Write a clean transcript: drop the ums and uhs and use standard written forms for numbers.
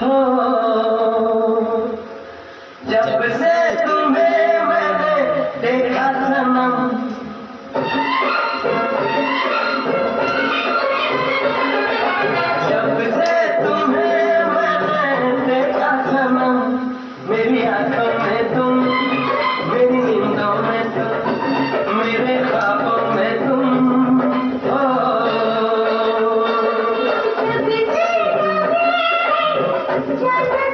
हो जब से तुम्हें मैंने देखा सनम, जब से तुम्हें मैंने देखा सनम, मेरी आंखों में तुम, मेरी नींदों में तुम, मेरे ख्वाबों में तुम हो। जब से तुम्हें